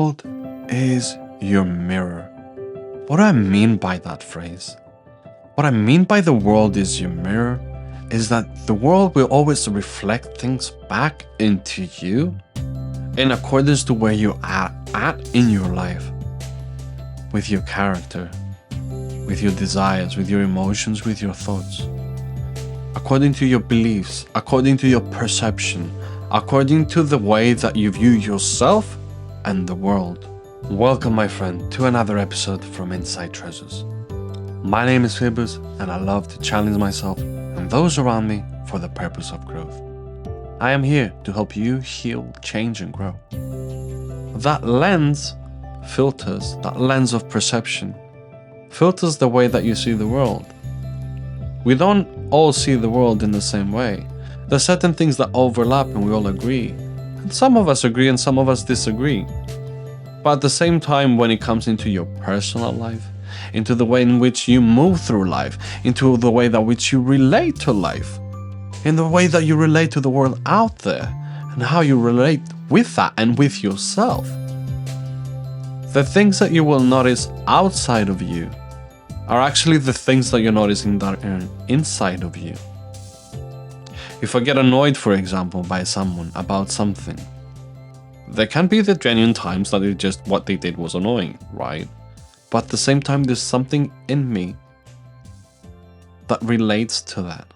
World is your mirror. What do I mean by that phrase? What I mean by the world is your mirror is that the world will always reflect things back into you in accordance to where you are at in your life, with your character, with your desires, with your emotions, with your thoughts, according to your beliefs, according to your perception, according to the way that you view yourself and the world. Welcome, my friend, to another episode from Inside Treasures. My name is Phoebus, and I love to challenge myself and those around me for the purpose of growth. I am here to help you heal, change, and grow. That lens filters, that lens of perception, filters the way that you see the world. We don't all see the world in the same way. There are certain things that overlap and we all agree. And some of us agree and some of us disagree. But at the same time, when it comes into your personal life, into the way in which you move through life, into the way that which you relate to life, in the way that you relate to the world out there, and how you relate with that and with yourself, the things that you will notice outside of you are actually the things that you're noticing that are inside of you. If I get annoyed, for example, by someone about something, there can be the genuine times that it just what they did was annoying, right? But at the same time, there's something in me that relates to that.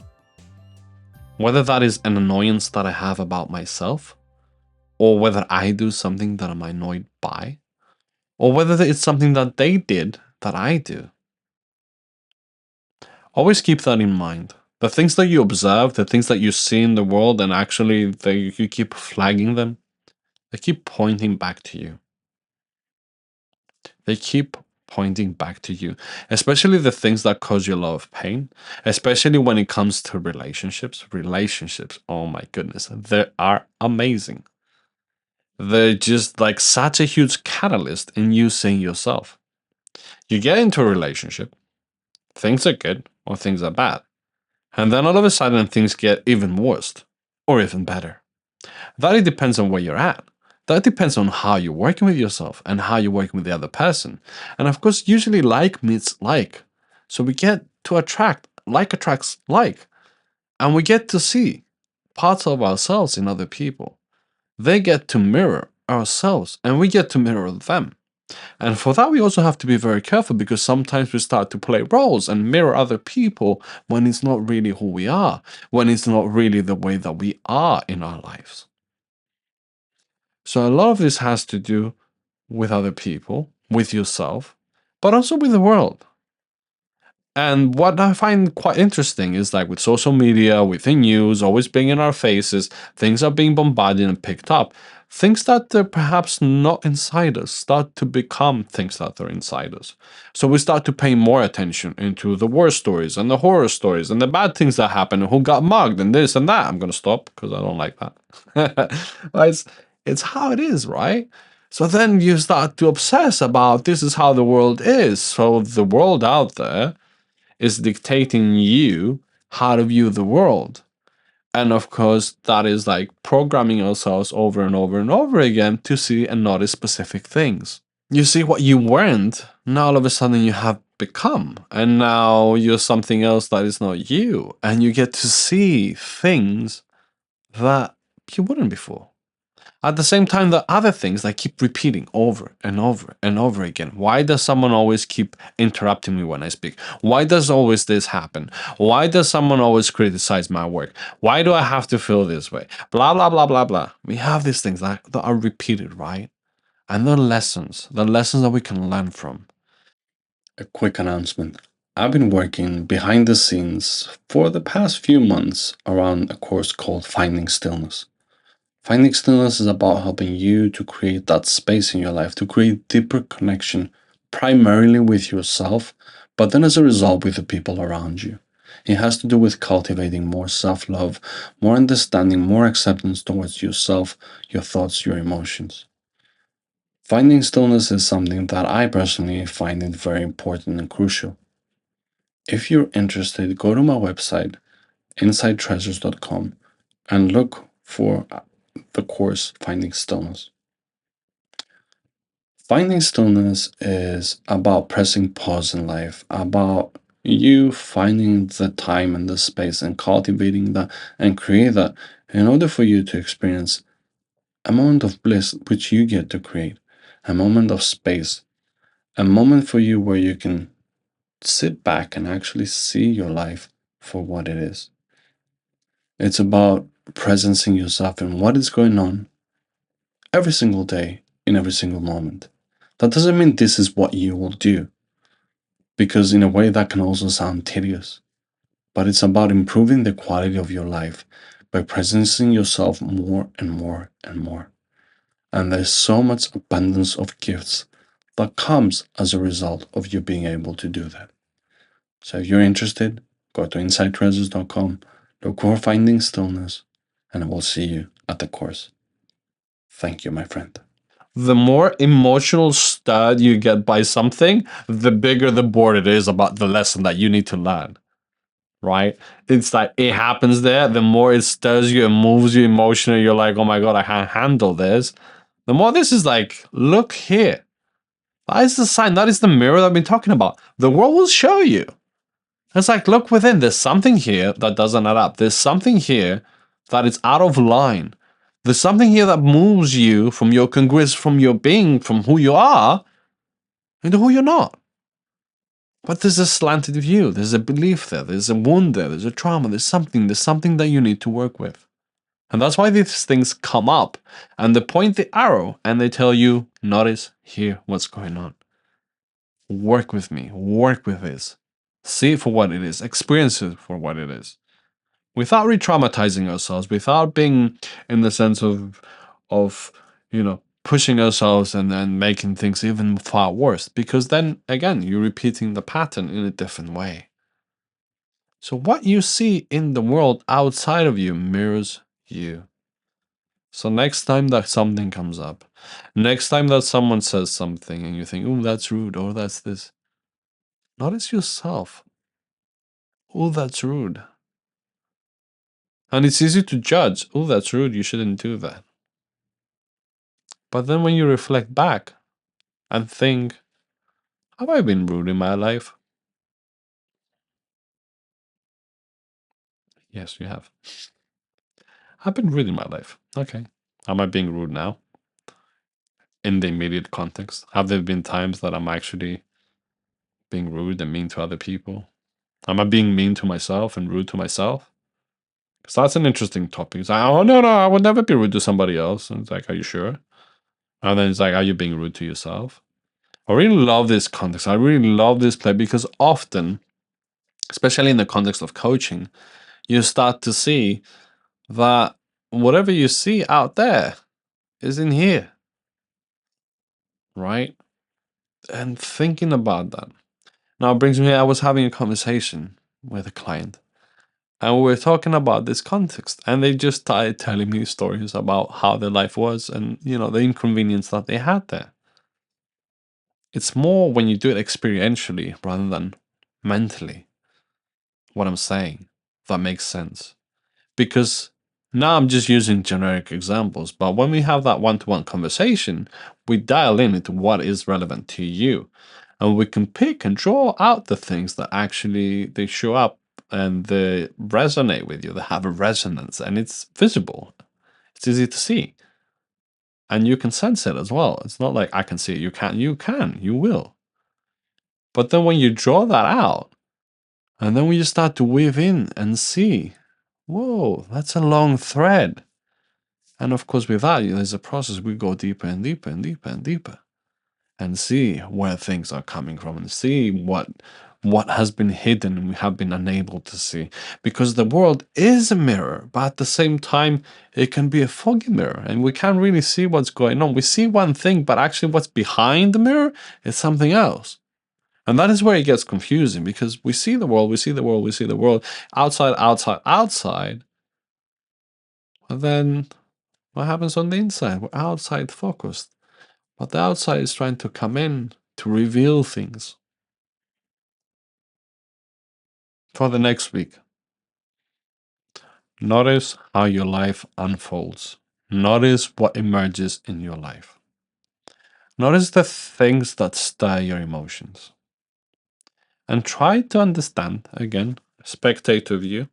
Whether that is an annoyance that I have about myself, or whether I do something that I'm annoyed by, or whether it's something that they did that I do. Always keep that in mind. The things that you observe, the things that you see in the world, and actually you keep flagging them, they keep pointing back to you. They keep pointing back to you, especially the things that cause you a lot of pain, especially when it comes to relationships. Relationships, oh my goodness, they are amazing. They're just like such a huge catalyst in you seeing yourself. You get into a relationship, things are good or things are bad. And then all of a sudden things get even worse or even better. That it depends on where you're at. That depends on how you're working with yourself and how you're working with the other person. And of course, usually like meets like. So we get to attract, like attracts like. And we get to see parts of ourselves in other people. They get to mirror ourselves and we get to mirror them. And for that, we also have to be very careful because sometimes we start to play roles and mirror other people when it's not really who we are, when it's not really the way that we are in our lives. So a lot of this has to do with other people, with yourself, but also with the world. And what I find quite interesting is like with social media, with the news, always being in our faces, things are being bombarded and picked up. Things that are perhaps not inside us start to become things that are inside us. So we start to pay more attention into the war stories and the horror stories and the bad things that happen and who got mugged and this and that. I'm going to stop because I don't like that. But it's how it is, right? So then you start to obsess about this is how the world is. So the world out there is dictating you how to view the world. And of course, that is like programming ourselves over and over and over again to see and notice specific things. You see what you weren't, now all of a sudden you have become. And now you're something else that is not you. And you get to see things that you wouldn't before. At the same time, the other things that keep repeating over and over and over again. Why does someone always keep interrupting me when I speak? Why does always this happen? Why does someone always criticize my work? Why do I have to feel this way? Blah, blah, blah, blah, blah. We have these things that are repeated, right? And the lessons that we can learn from. A quick announcement. I've been working behind the scenes for the past few months around a course called Finding Stillness. Finding Stillness is about helping you to create that space in your life, to create deeper connection, primarily with yourself, but then as a result with the people around you. It has to do with cultivating more self-love, more understanding, more acceptance towards yourself, your thoughts, your emotions. Finding stillness is something that I personally find it very important and crucial. If you're interested, go to my website, insidetreasures.com, and look for the course Finding Stillness. Finding stillness is about pressing pause in life, about you finding the time and the space and cultivating that and create that in order for you to experience a moment of bliss which you get to create, a moment of space, a moment for you where you can sit back and actually see your life for what it is. It's about presencing yourself in what is going on every single day, in every single moment. That doesn't mean this is what you will do, because in a way that can also sound tedious. But it's about improving the quality of your life by presencing yourself more and more and more. And there's so much abundance of gifts that comes as a result of you being able to do that. So if you're interested, go to insidetreasures.com, look for Finding Stillness, and I will see you at the course. Thank you, my friend. The more emotional stirred you get by something, the bigger the board it is about the lesson that you need to learn. Right? It's like it happens there. The more it stirs you and moves you emotionally, you're like, oh my God, I can't handle this. The more this is like, look here. That is the sign. That is the mirror that I've been talking about. The world will show you. It's like, look within. There's something here that doesn't add up. There's something here that is out of line. There's something here that moves you from your congruence, from your being, from who you are, into who you're not. But there's a slanted view. There's a belief there. There's a wound there. There's a trauma. There's something that you need to work with. And that's why these things come up and they point the arrow and they tell you, notice here what's going on. Work with me. Work with this. See it for what it is. Experience it for what it is. Without re-traumatizing ourselves, without being in the sense of pushing ourselves and then making things even far worse. Because then again, you're repeating the pattern in a different way. So what you see in the world outside of you mirrors you. So next time that something comes up, next time that someone says something and you think, oh, that's rude, or that's this, notice yourself. Oh, that's rude. And it's easy to judge. Oh, that's rude. You shouldn't do that. But then when you reflect back and think, have I been rude in my life? Yes, you have. I've been rude in my life. Okay. Am I being rude now? In the immediate context? Have there been times that I'm actually being rude and mean to other people? Am I being mean to myself and rude to myself? Because that's an interesting topic. It's like, oh, no, I would never be rude to somebody else. And it's like, are you sure? And then it's like, are you being rude to yourself? I really love this context. I really love this play because often, especially in the context of coaching, you start to see that whatever you see out there is in here, right? And thinking about that. Now it brings me, I was having a conversation with a client and we were talking about this context and they just started telling me stories about how their life was and, the inconvenience that they had there. It's more when you do it experientially rather than mentally, what I'm saying, that makes sense. Because now I'm just using generic examples, but when we have that one-to-one conversation, we dial in into what is relevant to you. And we can pick and draw out the things that actually they show up and they resonate with you. They have a resonance and it's visible. It's easy to see. And you can sense it as well. It's not like I can see it. You will. But then when you draw that out, and then when you start to weave in and see, whoa, that's a long thread. And of course, with that, there's a process. We go deeper and deeper and deeper and deeper and see where things are coming from and see what has been hidden and we have been unable to see. Because the world is a mirror, but at the same time, it can be a foggy mirror and we can't really see what's going on. We see one thing, but actually what's behind the mirror is something else. And that is where it gets confusing because we see the world, we see the world, we see the world outside, outside, outside. And then what happens on the inside? We're outside focused. But the outside is trying to come in to reveal things. For the next week, notice how your life unfolds. Notice what emerges in your life. Notice the things that stir your emotions. And try to understand, again, spectator view.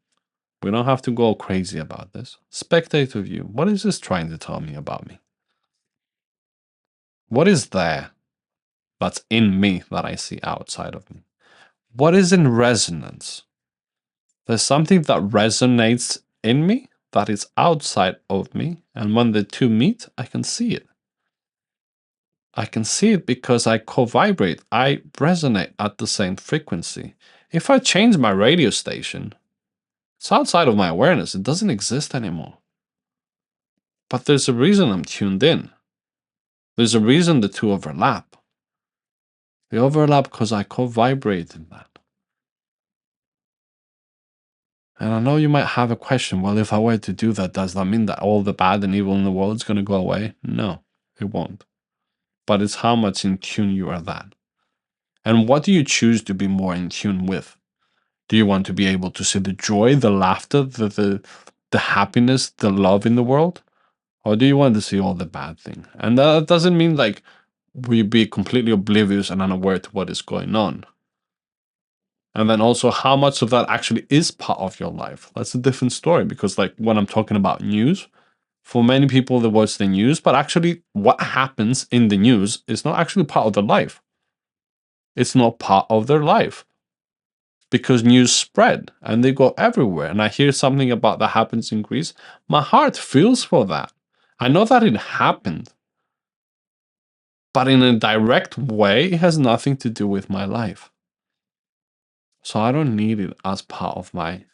We don't have to go crazy about this. Spectator view. What is this trying to tell me about me? What is there that's in me that I see outside of me? What is in resonance? There's something that resonates in me that is outside of me. And when the two meet, I can see it. I can see it because I co-vibrate. I resonate at the same frequency. If I change my radio station, it's outside of my awareness. It doesn't exist anymore. But there's a reason I'm tuned in. There's a reason the two overlap. They overlap because I co-vibrate in that. And I know you might have a question. Well, if I were to do that, does that mean that all the bad and evil in the world is going to go away? No, it won't. But it's how much in tune you are that. And what do you choose to be more in tune with? Do you want to be able to see the joy, the laughter, the happiness, the love in the world? Or do you want to see all the bad thing? And that doesn't mean like we be completely oblivious and unaware to what is going on. And then also how much of that actually is part of your life. That's a different story because like when I'm talking about news, for many people they watch the news, but actually what happens in the news is not actually part of their life. It's not part of their life. Because news spread and they go everywhere. And I hear something about that happens in Greece. My heart feels for that. I know that it happened. But in a direct way, it has nothing to do with my life. So I don't need it as part of my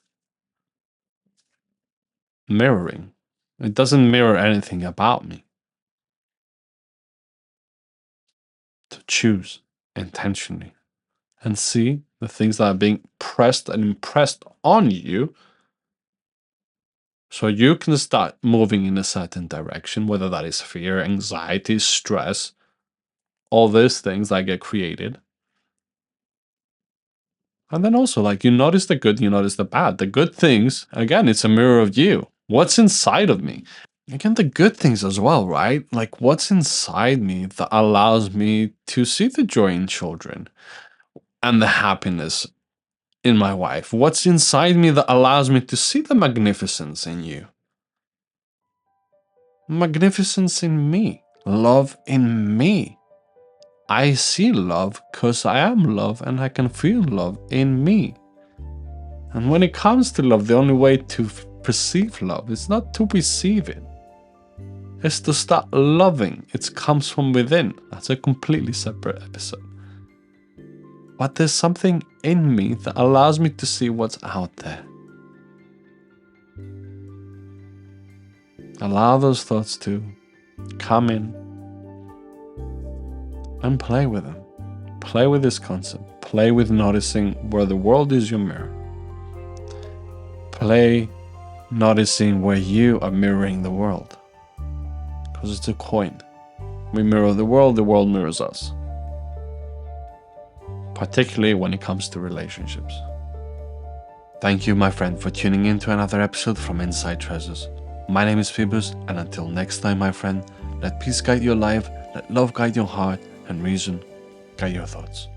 mirroring. It doesn't mirror anything about me. To choose intentionally and see the things that are being pressed and impressed on you so you can start moving in a certain direction, whether that is fear, anxiety, stress, all these things that get created. And then also, like, you notice the good, you notice the bad. The good things, again, it's a mirror of you. What's inside of me? Again, the good things as well, right? Like, what's inside me that allows me to see the joy in children and the happiness in my wife? What's inside me that allows me to see the magnificence in you? Magnificence in me, love in me. I see love because I am love and I can feel love in me. And when it comes to love, the only way to perceive love is not to receive it. It's to start loving. It comes from within. That's a completely separate episode. But there's something in me that allows me to see what's out there. Allow those thoughts to come in and play with them. Play with this concept. Play with noticing where the world is your mirror. Play noticing where you are mirroring the world. Because it's a coin. We mirror the world mirrors us. Particularly when it comes to relationships. Thank you, my friend, for tuning in to another episode from Inside Treasures. My name is Phoebus, and until next time, my friend, let peace guide your life, let love guide your heart, and reason guide your thoughts.